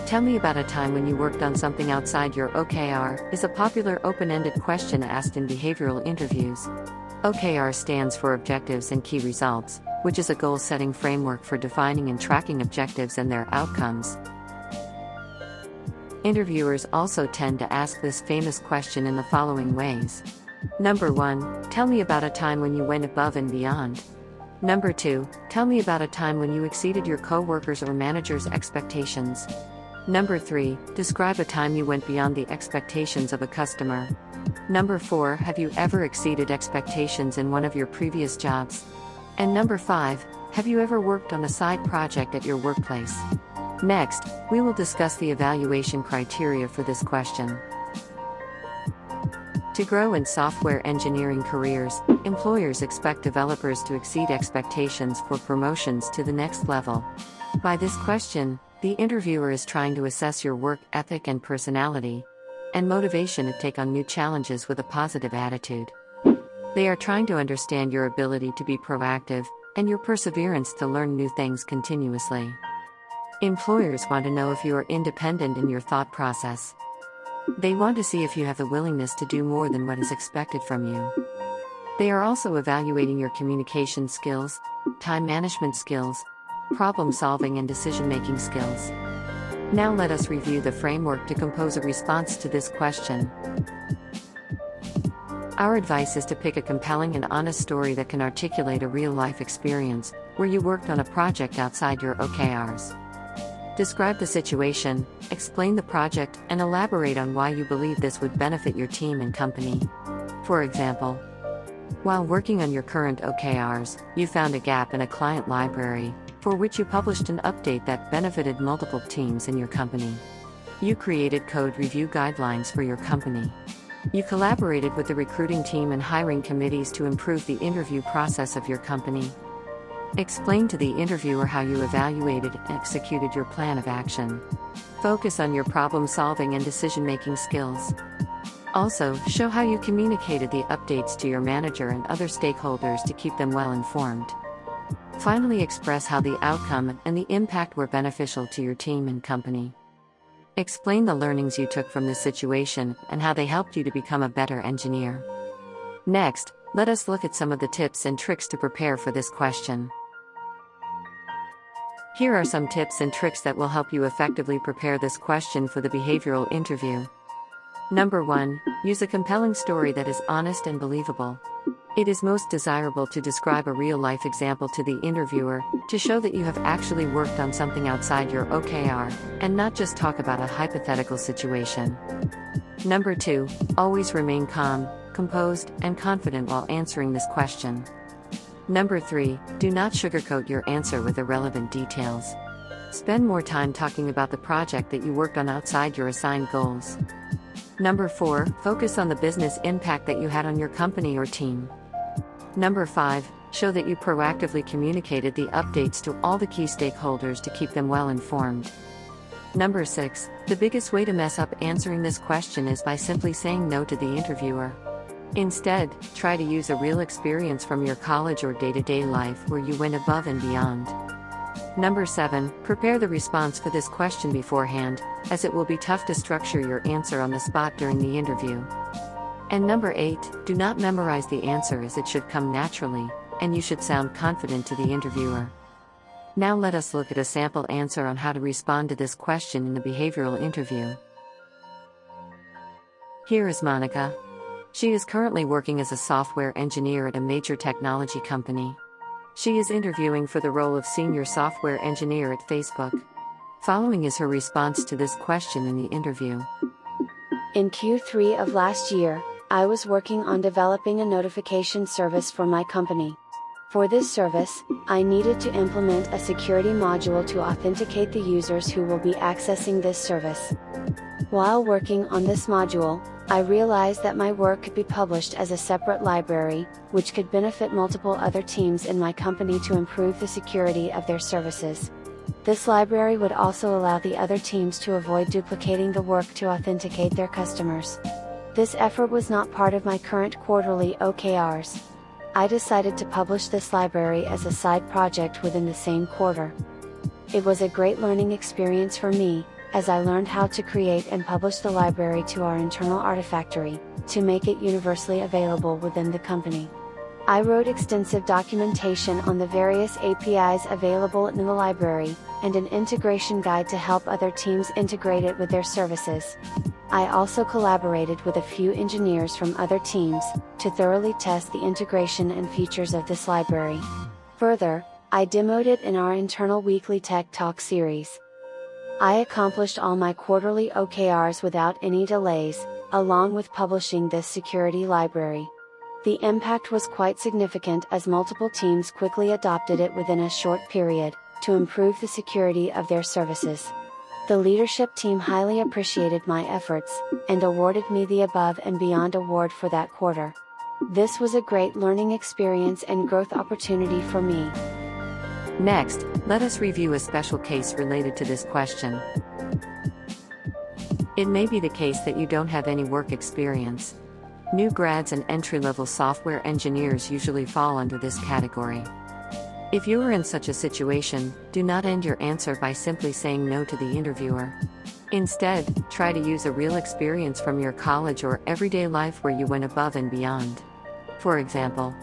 Tell me about a time when you worked on something outside your OKR is a popular open-ended question asked in behavioral interviews. OKR stands for Objectives and Key Results, which is a goal-setting framework for defining and tracking objectives and their outcomes. Interviewers also tend to ask this famous question in the following ways. Number 1, tell me about a time when you went above and beyond. Number 2, tell me about a time when you exceeded your coworkers' or manager's expectations. Number 3, describe a time you went beyond the expectations of a customer. Number 4, have you ever exceeded expectations in one of your previous jobs? And number 5, have you ever worked on a side project at your workplace? Next, we will discuss the evaluation criteria for this question. To grow in software engineering careers, employers expect developers to exceed expectations for promotions to the next level. By this question, the interviewer is trying to assess your work ethic and personality, and motivation to take on new challenges with a positive attitude. They are trying to understand your ability to be proactive, and your perseverance to learn new things continuously. Employers want to know if you are independent in your thought process. They want to see if you have the willingness to do more than what is expected from you. They are also evaluating your communication skills, time management skills, problem-solving and decision-making skills. Now let us review the framework to compose a response to this question. Our advice is to pick a compelling and honest story that can articulate a real-life experience, where you worked on a project outside your OKRs. Describe the situation, explain the project, and elaborate on why you believe this would benefit your team and company. For example, while working on your current OKRs, you found a gap in a client library, for which you published an update that benefited multiple teams in your company. You created code review guidelines for your company. You collaborated with the recruiting team and hiring committees to improve the interview process of your company. Explain to the interviewer how you evaluated and executed your plan of action. Focus on your problem-solving and decision-making skills. Also, show how you communicated the updates to your manager and other stakeholders to keep them well informed. Finally, express how the outcome and the impact were beneficial to your team and company. Explain the learnings you took from this situation and how they helped you to become a better engineer. Next, let us look at some of the tips and tricks to prepare for this question. Here are some tips and tricks that will help you effectively prepare this question for the behavioral interview. Number 1, use a compelling story that is honest and believable. It is most desirable to describe a real-life example to the interviewer, to show that you have actually worked on something outside your OKR, and not just talk about a hypothetical situation. Number 2, always remain calm, composed, and confident while answering this question. Number 3, do not sugarcoat your answer with irrelevant details. Spend more time talking about the project that you worked on outside your assigned goals. Number 4, focus on the business impact that you had on your company or team. Number 5, show that you proactively communicated the updates to all the key stakeholders to keep them well informed. Number 6, the biggest way to mess up answering this question is by simply saying no to the interviewer. Instead, try to use a real experience from your college or day-to-day life where you went above and beyond. Number 7, prepare the response for this question beforehand, as it will be tough to structure your answer on the spot during the interview. And number 8, do not memorize the answer, as it should come naturally, and you should sound confident to the interviewer. Now let us look at a sample answer on how to respond to this question in the behavioral interview. Here is Monica. She is currently working as a software engineer at a major technology company. She is interviewing for the role of senior software engineer at Facebook. Following is her response to this question in the interview. In Q3 of last year, I was working on developing a notification service for my company. For this service, I needed to implement a security module to authenticate the users who will be accessing this service. While working on this module, I realized that my work could be published as a separate library, which could benefit multiple other teams in my company to improve the security of their services. This library would also allow the other teams to avoid duplicating the work to authenticate their customers. This effort was not part of my current quarterly OKRs. I decided to publish this library as a side project within the same quarter. It was a great learning experience for me, as I learned how to create and publish the library to our internal artifactory, to make it universally available within the company. I wrote extensive documentation on the various APIs available in the library, and an integration guide to help other teams integrate it with their services. I also collaborated with a few engineers from other teams, to thoroughly test the integration and features of this library. Further, I demoed it in our internal weekly Tech Talk series. I accomplished all my quarterly OKRs without any delays, along with publishing this security library. The impact was quite significant as multiple teams quickly adopted it within a short period, to improve the security of their services. The leadership team highly appreciated my efforts, and awarded me the Above and Beyond award for that quarter. This was a great learning experience and growth opportunity for me. Next, let us review a special case related to this question. It may be the case that you don't have any work experience. New grads and entry-level software engineers usually fall under this category. If you are in such a situation, do not end your answer by simply saying no to the interviewer. Instead, try to use a real experience from your college or everyday life where you went above and beyond. For example,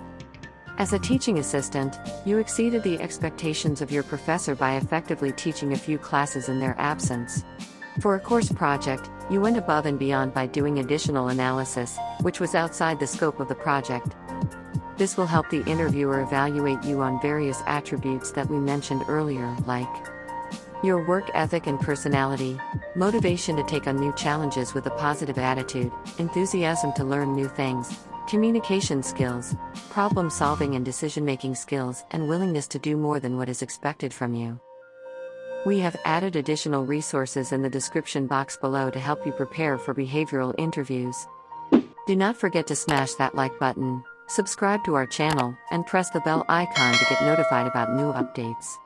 as a teaching assistant, you exceeded the expectations of your professor by effectively teaching a few classes in their absence. For a course project, you went above and beyond by doing additional analysis, which was outside the scope of the project. This will help the interviewer evaluate you on various attributes that we mentioned earlier, like your work ethic and personality, motivation to take on new challenges with a positive attitude, enthusiasm to learn new things, communication skills, problem solving and decision-making skills, and willingness to do more than what is expected from you. We have added additional resources in the description box below to help you prepare for behavioral interviews. Do not forget to smash that like button, subscribe to our channel, and press the bell icon to get notified about new updates.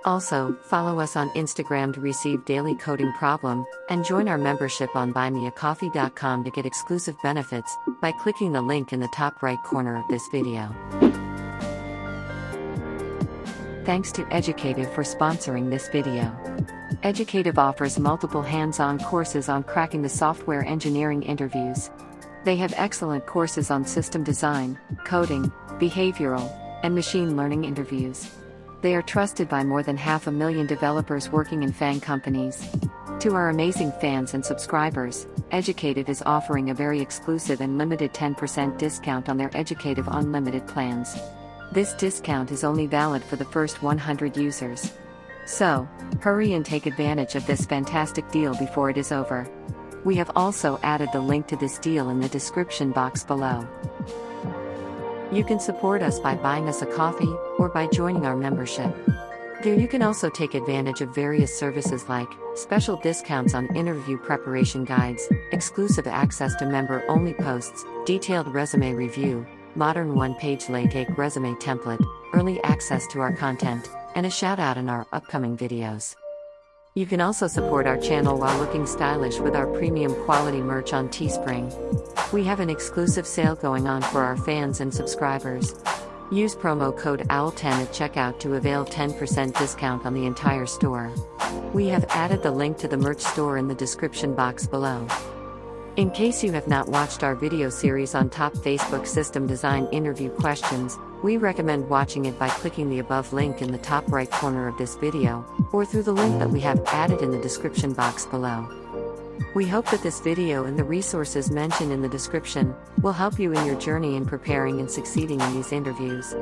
Also, follow us on Instagram to receive daily coding problem, and join our membership on buymeacoffee.com to get exclusive benefits, by clicking the link in the top right corner of this video. Thanks to Educative for sponsoring this video. Educative offers multiple hands-on courses on cracking the software engineering interviews. They have excellent courses on system design, coding, behavioral, and machine learning interviews. They are trusted by more than 500,000 developers working in FAANG companies. To our amazing fans and subscribers, Educative is offering a very exclusive and limited 10% discount on their Educative Unlimited plans. This discount is only valid for the first 100 users. So, hurry and take advantage of this fantastic deal before it is over. We have also added the link to this deal in the description box below. You can support us by buying us a coffee, or by joining our membership. There you can also take advantage of various services like special discounts on interview preparation guides, exclusive access to member-only posts, detailed resume review, modern one-page LaTeX resume template, early access to our content, and a shout-out in our upcoming videos. You can also support our channel while looking stylish with our premium quality merch on Teespring. We have an exclusive sale going on for our fans and subscribers. Use promo code OWL10 at checkout to avail 10% discount on the entire store. We have added the link to the merch store in the description box below. In case you have not watched our video series on top Facebook system design interview questions, we recommend watching it by clicking the above link in the top right corner of this video, or through the link that we have added in the description box below. We hope that this video and the resources mentioned in the description will help you in your journey in preparing and succeeding in these interviews.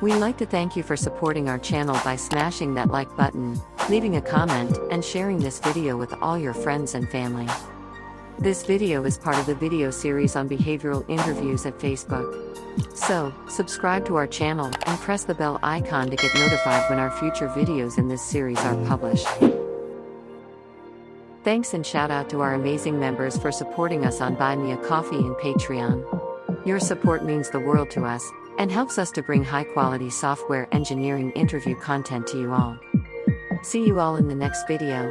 We'd like to thank you for supporting our channel by smashing that like button, leaving a comment, and sharing this video with all your friends and family. This video is part of the video series on behavioral interviews at Facebook. So, subscribe to our channel and press the bell icon to get notified when our future videos in this series are published. Thanks and shout out to our amazing members for supporting us on Buy Me a Coffee and Patreon. Your support means the world to us, and helps us to bring high-quality software engineering interview content to you all. See you all in the next video.